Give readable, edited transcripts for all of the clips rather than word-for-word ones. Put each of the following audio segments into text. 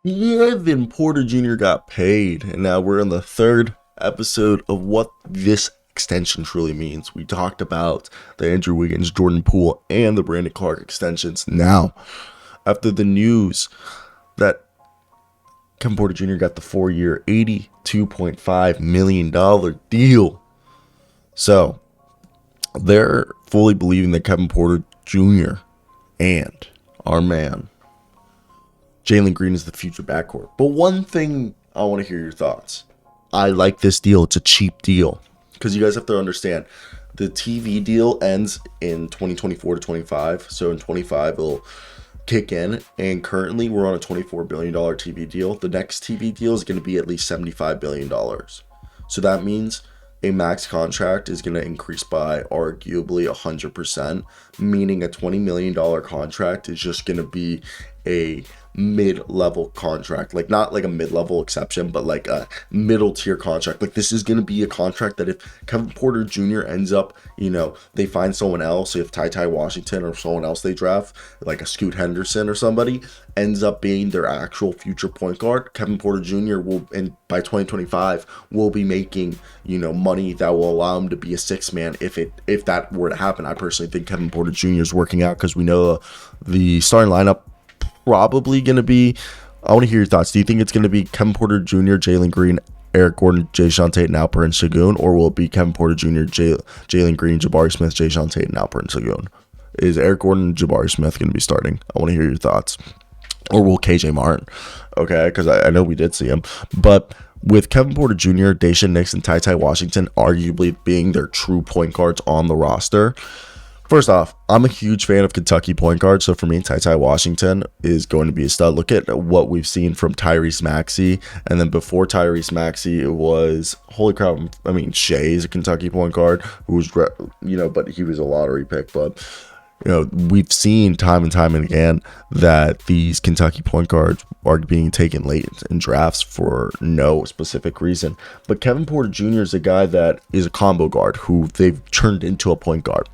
Kevin Porter Jr. got paid, and now we're in the third episode of what this extension truly means. We talked about the Andrew Wiggins, Jordan Poole, and the Brandon Clark extensions. Now, after the news that Kevin Porter Jr. got the 4-year, $82.5 million deal. So, they're fully believing that Kevin Porter Jr. and our man Jalen Green is the future backcourt. But one thing I want to hear your thoughts. I like this deal. It's a cheap deal. Because you guys have to understand, the TV deal ends in 2024 to 25. So in 25, it'll kick in. And currently, we're on a $24 billion TV deal. The next TV deal is going to be at least $75 billion. So that means a max contract is going to increase by arguably 100%, meaning a $20 million contract is just going to be a mid-level contract, like not like a mid-level exception, but like a middle tier contract. Like this is going to be a contract that if Kevin Porter Jr. ends up, they find someone else, if Ty Washington or someone else they draft, like a Scoot Henderson or somebody, ends up being their actual future point guard, Kevin Porter Jr. will, and by 2025, will be making, money that will allow him to be a six man if that were to happen. I personally think Kevin Porter Jr. is working out because we know the starting lineup probably going to be, I want to hear your thoughts. Do you think it's going to be Kevin Porter Jr., Jalen Green, Eric Gordon, Jae'Sean Tate, and Alperen Sengun, or will it be Kevin Porter Jr., Jalen Green, Jabari Smith, Jae'Sean Tate, and Alperen Sengun? Is Eric Gordon and Jabari Smith going to be starting? I want to hear your thoughts. Or will KJ Martin? Okay, because I know we did see him. But with Kevin Porter Jr., Daishen Nix, and Ty Washington arguably being their true point guards on the roster, first off, I'm a huge fan of Kentucky point guards, so for me, Ty Washington is going to be a stud. Look at what we've seen from Tyrese Maxey, and then before Tyrese Maxey, it was, holy crap, Shea is a Kentucky point guard, who was, but he was a lottery pick, but we've seen time and time and again that these Kentucky point guards are being taken late in drafts for no specific reason. But Kevin Porter Jr. is a guy that is a combo guard who they've turned into a point guard.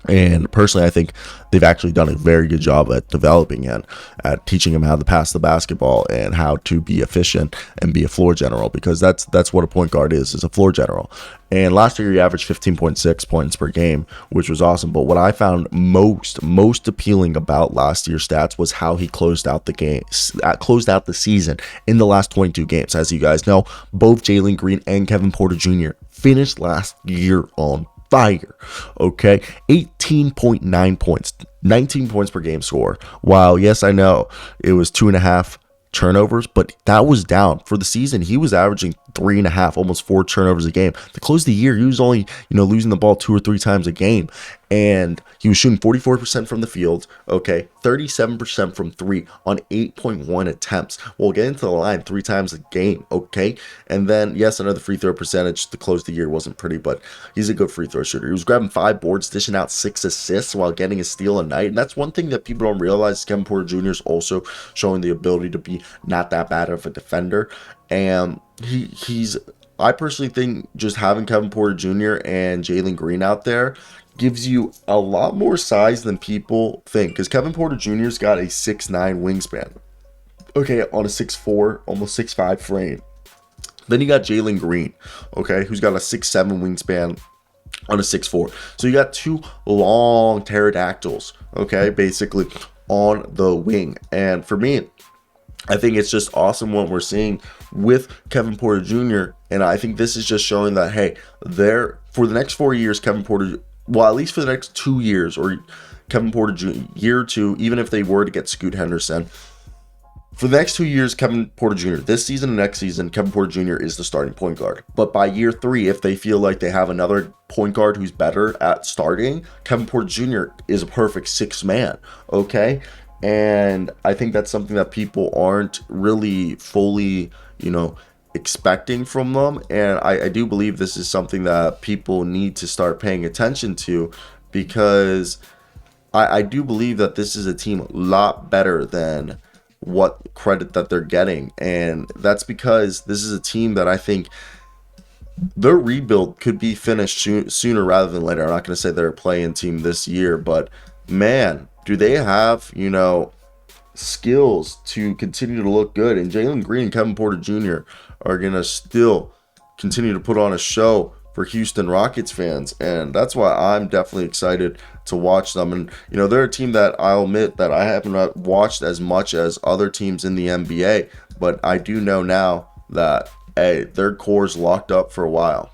And personally, I think they've actually done a very good job at developing and at teaching him how to pass the basketball and how to be efficient and be a floor general, because that's what a point guard is a floor general. And last year, he averaged 15.6 points per game, which was awesome. But what I found most appealing about last year's stats was how he closed out the season in the last 22 games. As you guys know, both Jalen Green and Kevin Porter Jr. finished last year on fire. Okay, 18.9 points, 19 points per game score. While yes, I know it was 2.5 turnovers, but that was down. For the season, he was averaging 3.5, almost 4 turnovers a game. To close the year, he was only losing the ball 2 or 3 times a game, and he was shooting 44% from the field, 37% from 3 on 8.1 attempts. We'll get into the line 3 times a game, and then yes, I know the free throw percentage to close the year wasn't pretty, but he's a good free throw shooter. He was grabbing 5 boards, dishing out 6 assists while getting a steal a night, and that's one thing that people don't realize. Kevin Porter Jr. is also showing the ability to be not that bad of a defender, and I personally think just having Kevin Porter Jr. and Jalen Green out there gives you a lot more size than people think, because Kevin Porter Jr.'s got a 6'9 wingspan, on a 6'4, almost 6'5 frame. Then you got Jalen Green, who's got a 6'7 wingspan on a 6'4. So you got 2 long pterodactyls, basically on the wing. And for me, I think it's just awesome what we're seeing with Kevin Porter Jr. And I think this is just showing that, hey, for the next 4 years, Kevin Porter, well, at least for the next 2 years, or Kevin Porter Jr., year 2, even if they were to get Scoot Henderson, for the next 2 years, Kevin Porter Jr., this season and next season, Kevin Porter Jr. is the starting point guard. But by year 3, if they feel like they have another point guard who's better at starting, Kevin Porter Jr. is a perfect 6th man, And I think that's something that people aren't really fully, expecting from them. And I do believe this is something that people need to start paying attention to, because I do believe that this is a team a lot better than what credit that they're getting. And that's because this is a team that I think their rebuild could be finished sooner rather than later. I'm not going to say they're a play-in team this year, but man, do they have, skills to continue to look good. And Jalen Green and Kevin Porter Jr. are going to still continue to put on a show for Houston Rockets fans. And that's why I'm definitely excited to watch them. And, they're a team that I'll admit that I haven't watched as much as other teams in the NBA. But I do know now that, hey, their core's locked up for a while.